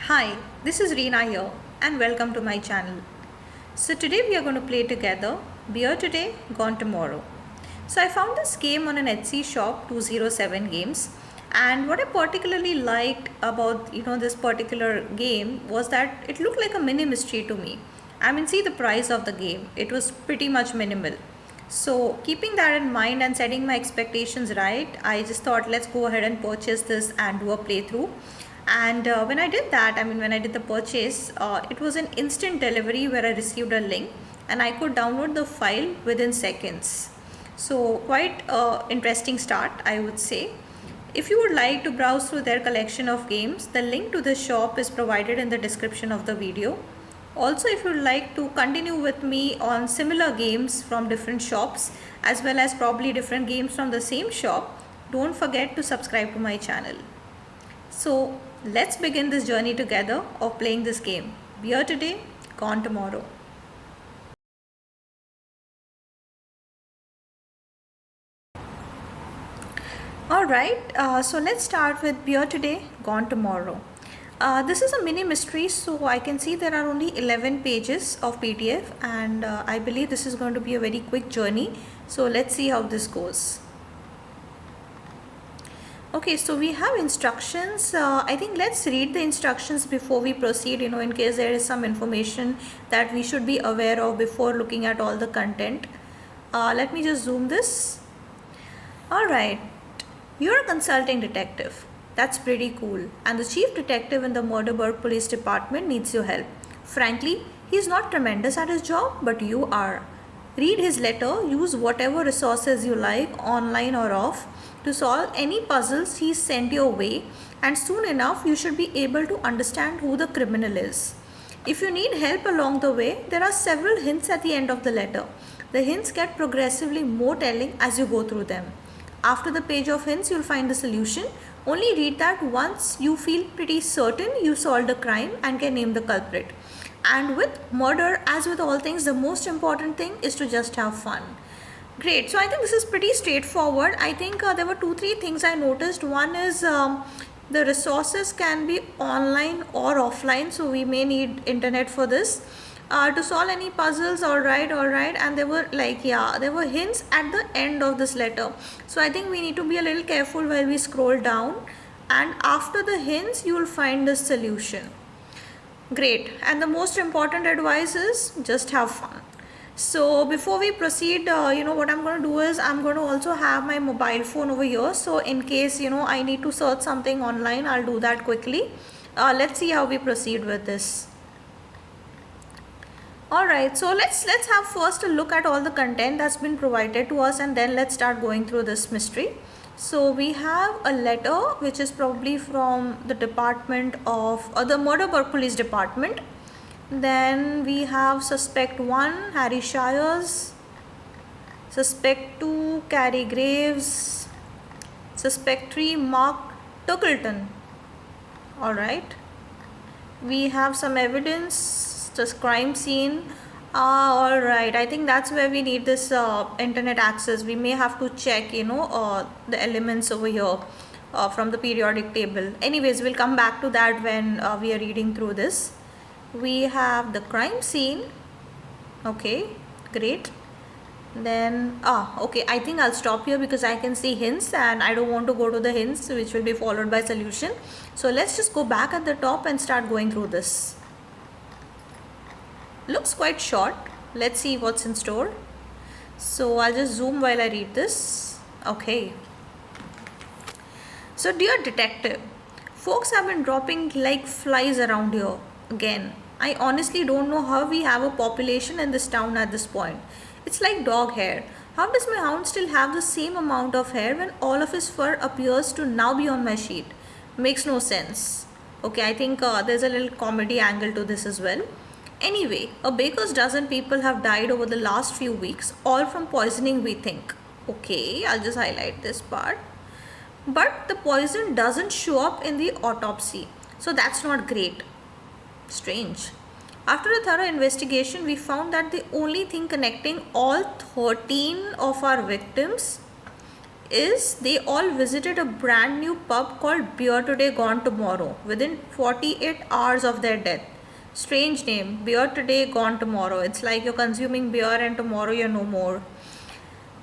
Hi, this is Reena here and welcome to my channel. So today we are going to play together Beer Today, Gone Tomorrow. So I found this game on an Etsy shop 207 games, and what I particularly liked about this particular game was that it looked like a mini mystery to me. I mean, see the price of the game, it was pretty much minimal. So keeping that in mind and setting my expectations right, I just thought let's go ahead and purchase this and do a playthrough. And when I did that, when I did the purchase, it was an instant delivery where I received a link and I could download the file within seconds. So quite interesting start, I would say. If you would like to browse through their collection of games, the link to the shop is provided in the description of the video. Also, if you would like to continue with me on similar games from different shops as well as probably different games from the same shop, don't forget to subscribe to my channel. So let's begin this journey together of playing this game. Beer today, gone tomorrow. Alright, so let's start with Beer Today, Gone Tomorrow. This is a mini mystery, so I can see there are only 11 pages of PDF, and I believe this is going to be a very quick journey. So let's see how this goes. Okay, so we have instructions. I think let's read the instructions before we proceed, in case there is some information that we should be aware of before looking at all the content. Let me just zoom this. Alright, you're a consulting detective. That's pretty cool. And the chief detective in the Murderburg police department needs your help. Frankly, he's not tremendous at his job, but you are. Read his letter, use whatever resources you like, online or off, to solve any puzzles he's sent your way, and soon enough you should be able to understand who the criminal is. If you need help along the way, there are several hints at the end of the letter. The hints get progressively more telling as you go through them. After the page of hints, you'll find the solution. Only read that once you feel pretty certain you solved a crime and can name the culprit. And with murder, as with all things, the most important thing is to just have fun. Great. So I think this is pretty straightforward. I think there were 2-3 things I noticed. One is the resources can be online or offline, so we may need internet for this. To solve any puzzles, alright, and there were there were hints at the end of this letter, so I think we need to be a little careful while we scroll down, and after the hints you will find the solution. Great. And the most important advice is just have fun. So before we proceed, what I'm going to do is I'm going to also have my mobile phone over here, so in case I need to search something online, I'll do that quickly. Let's see how we proceed with this. Alright, so let's have first a look at all the content that's been provided to us, and then let's start going through this mystery. So we have a letter which is probably from the department of the Murderburg police department. Then we have suspect 1 Harry Shires, suspect 2 Carrie Graves, suspect 3 Mark Tuckleton. Alright, we have some evidence, just crime scene. Alright, I think that's where we need this internet access. We may have to check the elements over here from the periodic table. Anyways, we'll come back to that when we are reading through this. We have the crime scene. Okay, great. Then okay, I think I'll stop here because I can see hints and I don't want to go to the hints which will be followed by solution. So let's just go back at the top and start going through this. Looks quite short. Let's see what's in store. So I'll just zoom while I read this. Okay. So dear detective, folks have been dropping like flies around here again. I honestly don't know how we have a population in this town at this point. It's like dog hair. How does my hound still have the same amount of hair when all of his fur appears to now be on my sheet? Makes no sense. Okay, I think there's a little comedy angle to this as well. Anyway, a baker's dozen people have died over the last few weeks, all from poisoning we think. Okay, I'll just highlight this part. But the poison doesn't show up in the autopsy, so that's not great. Strange. After a thorough investigation, we found that the only thing connecting all 13 of our victims is they all visited a brand new pub called Beer Today Gone Tomorrow within 48 hours of their death. Strange name, Beer Today Gone Tomorrow. It's like you're consuming beer and tomorrow you're no more.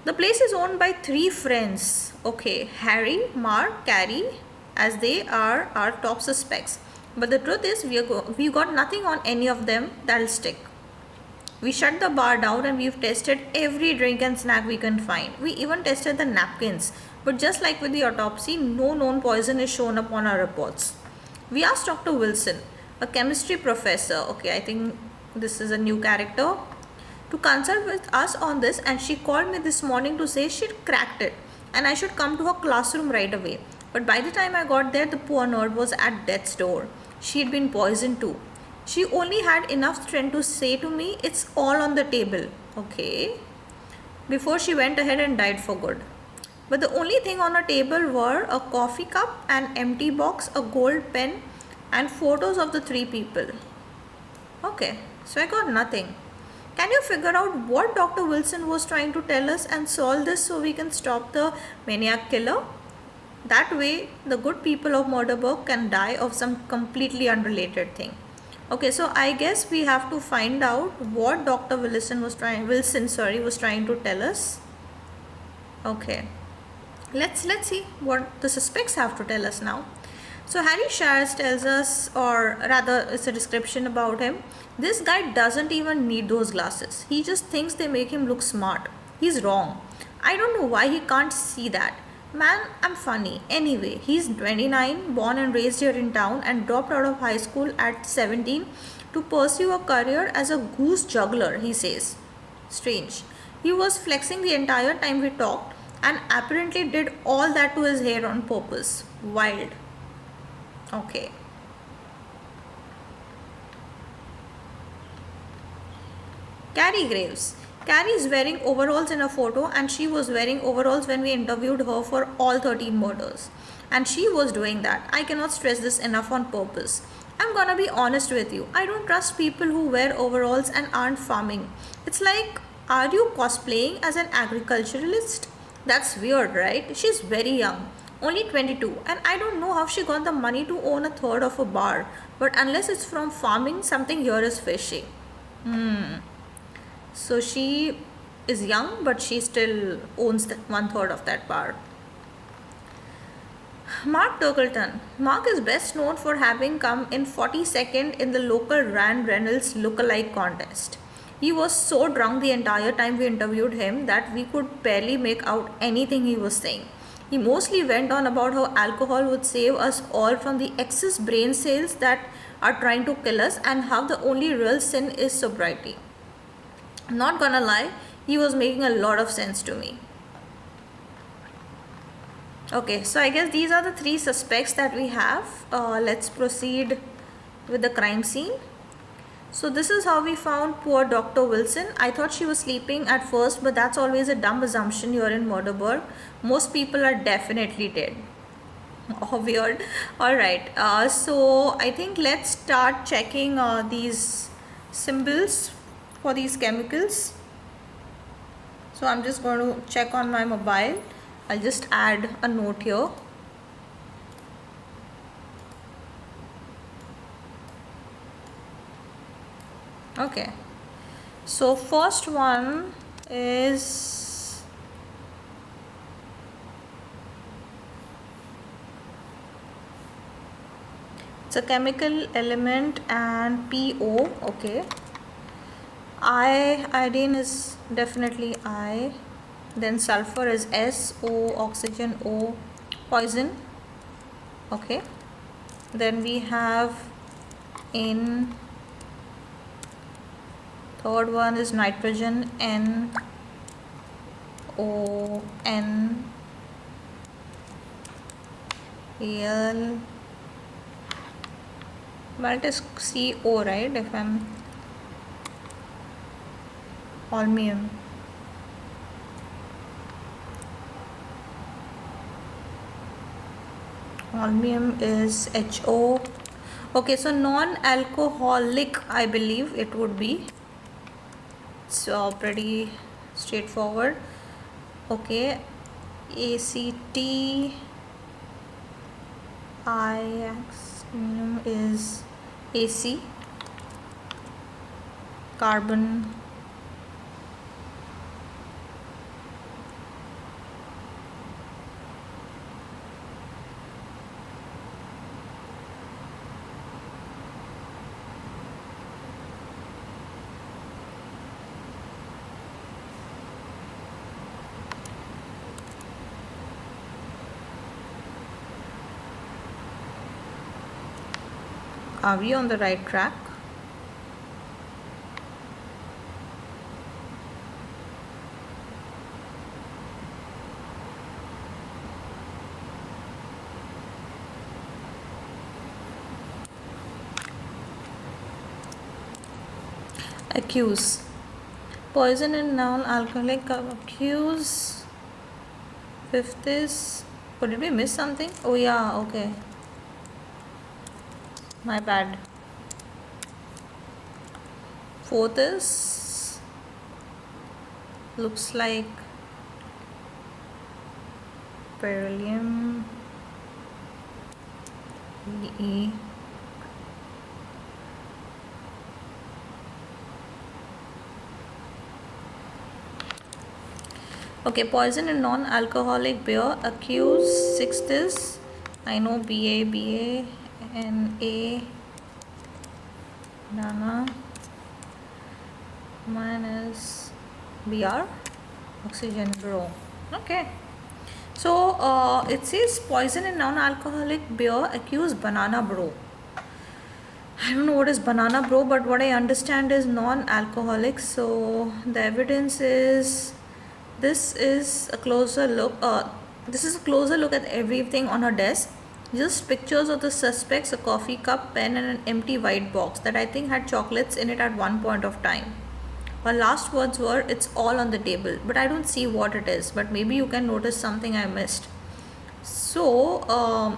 The place is owned by three friends. Okay, Harry, Mark, Carrie, as they are our top suspects. But the truth is, we got nothing on any of them that'll stick. We shut the bar down and we've tested every drink and snack we can find. We even tested the napkins. But just like with the autopsy, no known poison is shown up on our reports. We asked Dr. Wilson, a chemistry professor, okay, I think this is a new character, to consult with us on this, and she called me this morning to say she'd cracked it and I should come to her classroom right away. But by the time I got there, the poor nerd was at death's door. She'd been poisoned too. She only had enough strength to say to me, "It's all on the table," okay, before she went ahead and died for good. But the only thing on her table were a coffee cup, an empty box, a gold pen, and photos of the three people. Okay, so I got nothing. Can you figure out what Dr. Wilson was trying to tell us and solve this so we can stop the maniac killer? That way, the good people of Murderburg can die of some completely unrelated thing. Okay, so I guess we have to find out what Dr. Wilson was trying to tell us. Okay, let's see what the suspects have to tell us now. So Harry Shires tells us, or rather it's a description about him. This guy doesn't even need those glasses. He just thinks they make him look smart. He's wrong. I don't know why he can't see that. Man, I'm funny. Anyway, he's 29, born and raised here in town, and dropped out of high school at 17 to pursue a career as a goose juggler, he says. Strange. He was flexing the entire time we talked and apparently did all that to his hair on purpose. Wild. Okay. Carrie Graves. Carrie is wearing overalls in a photo, and she was wearing overalls when we interviewed her for all 13 murders. And she was doing that. I cannot stress this enough on purpose. I'm gonna be honest with you. I don't trust people who wear overalls and aren't farming. It's like, are you cosplaying as an agriculturalist? That's weird, right? She's very young. Only 22, and I don't know how she got the money to own a third of a bar, but unless it's from farming, something here is fishy. So she is young, but she still owns one third of that bar. Mark Turkleton. Mark is best known for having come in 42nd in the local Rand Reynolds lookalike contest. He was so drunk the entire time we interviewed him that we could barely make out anything he was saying. He mostly went on about how alcohol would save us all from the excess brain cells that are trying to kill us, and how the only real sin is sobriety. Not gonna lie, he was making a lot of sense to me. Okay, so I guess these are the three suspects that we have. Let's proceed with the crime scene. So this is how we found poor Dr. Wilson. I thought she was sleeping at first, but that's always a dumb assumption here in Murderburg. Most people are definitely dead. Oh, weird. Alright, so I think let's start checking these symbols for these chemicals. So I'm just going to check on my mobile. I'll just add a note here. Okay, so first one is it's a chemical element and PO. Okay, iodine is definitely I, then sulfur is SO, oxygen O, poison. Okay, then we have in third one is nitrogen, NON, L, well it is CO, right, if I'm holmium. Holmium is HO. Okay, so non-alcoholic, I believe it would be. So pretty straightforward. Okay, ACT IX is AC, carbon. Are we on the right track? Accuse. Poison and non-alcoholic. Accuse. Fifth is. Oh, did we miss something? Oh yeah, okay. My bad. Fourth is. Looks like beryllium. E. Okay, poison and non-alcoholic beer. Accuse. Sixth is. I know BA, NA. Banana. Mine is BR. Oxygen bro. Okay. So it says poison and non-alcoholic beer. Accuse banana bro. I don't know what is banana bro, but what I understand is non-alcoholic. So the evidence is this is a closer look. This is a closer look at everything on her desk. Just pictures of the suspects, a coffee cup, pen, and an empty white box that I think had chocolates in it at one point of time. Her last words were, "It's all on the table," but I don't see what it is. But maybe you can notice something I missed. So,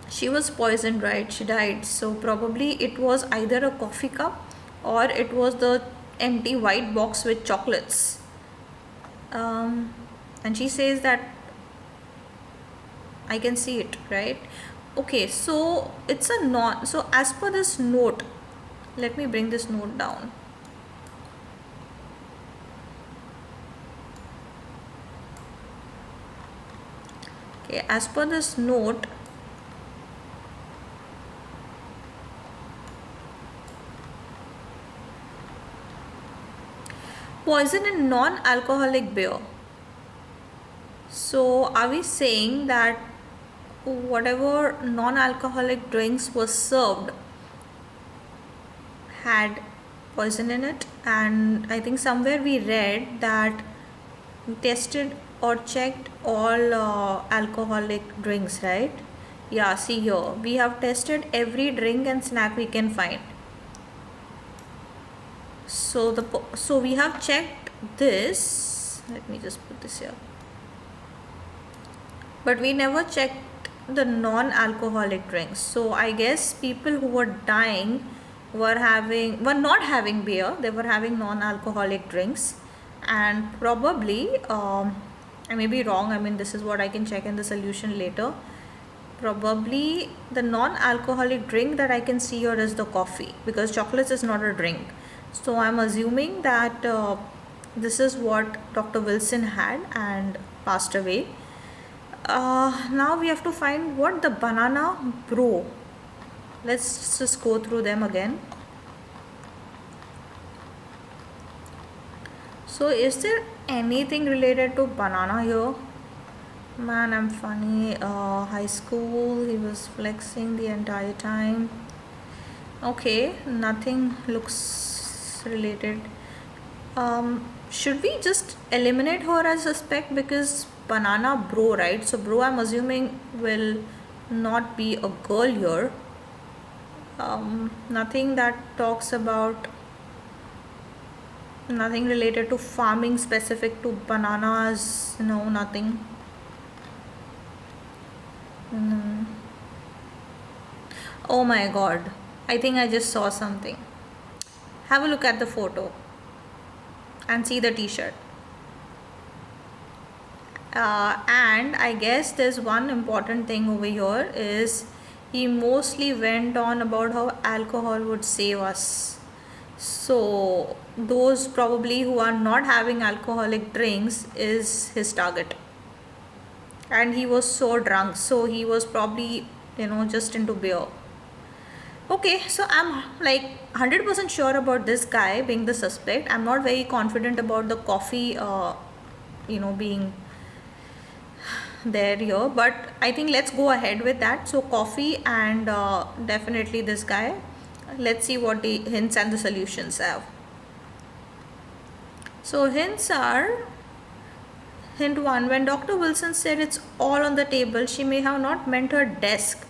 she was poisoned, right? She died. So, probably it was either a coffee cup or it was the empty white box with chocolates. And she says that I can see it, right? Okay, so it's a non. So, as per this note, let me bring this note down. Okay, as per this note, poison in non-alcoholic beer. So are we saying that whatever non-alcoholic drinks was served had poison in it? And I think somewhere we read that we tested or checked all alcoholic drinks, right? Yeah, see here, we have tested every drink and snack we can find. So we have checked this. Let me just put this here. But we never checked the non-alcoholic drinks. So I guess people who were dying were not having beer. They were having non-alcoholic drinks, and probably I may be wrong. I mean, this is what I can check in the solution later. Probably the non-alcoholic drink that I can see here is the coffee, because chocolates is not a drink. So I'm assuming that this is what Dr. Wilson had and passed away. Now we have to find what the banana bro. Let's just go through them again. So is there anything related to banana here? Man, I'm funny. High school, he was flexing the entire time. Okay, nothing looks related. Should we just eliminate her as suspect, because banana bro, right? So bro, I'm assuming will not be a girl here. Nothing that talks about, nothing related to farming specific to bananas. No, nothing. Oh my god, I think I just saw something. Have a look at the photo and see the t-shirt. And I guess there's one important thing over here is he mostly went on about how alcohol would save us. So those probably who are not having alcoholic drinks is his target. And he was so drunk, so he was probably, just into beer. Okay, so I'm like 100% sure about this guy being the suspect. I'm not very confident about the coffee, being there here, but I think let's go ahead with that. So coffee and definitely this guy. Let's see what the hints and the solutions have. So hints are: hint 1, when Dr. Wilson said it's all on the table, she may have not meant her desk.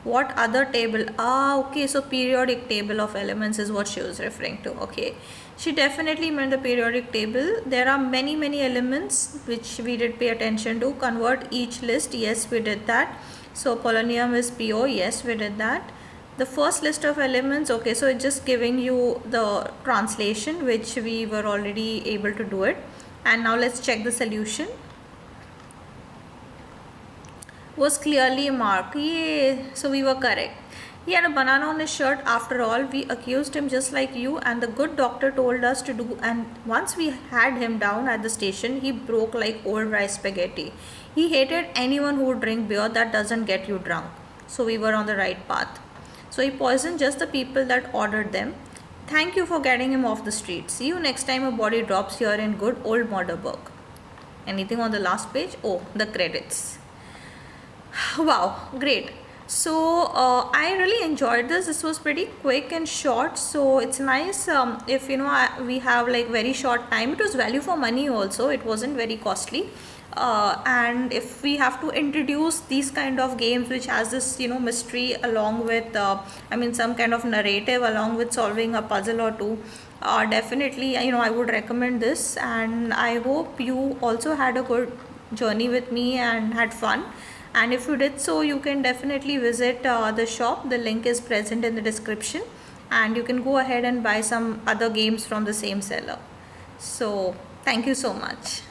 What other table? Okay, so periodic table of elements is what she was referring to. Okay, she definitely meant the periodic table. There are many elements which we did pay attention to. Convert each list. Yes, we did that. So polonium is PO. Yes, we did that. The first list of elements. Okay, so it's just giving you the translation, which we were already able to do it. And now let's check the solution. Was clearly marked. Yay! So we were correct. He had a banana on his shirt. After all, we accused him just like you, and the good doctor told us to do. And once we had him down at the station, he broke like old rice spaghetti. He hated anyone who would drink beer that doesn't get you drunk. So we were on the right path. So he poisoned just the people that ordered them. Thank you for getting him off the street. See you next time a body drops here in good old Murderburg. Anything on the last page? Oh, the credits. Wow, great. So I really enjoyed this. This was pretty quick and short, so it's nice if we have like very short time. It was value for money also. It wasn't very costly. And if we have to introduce these kind of games which has this mystery along with some kind of narrative along with solving a puzzle or two, definitely I would recommend this, and I hope you also had a good journey with me and had fun. And if you did so, you can definitely visit the shop. The link is present in the description, and you can go ahead and buy some other games from the same seller. So thank you so much.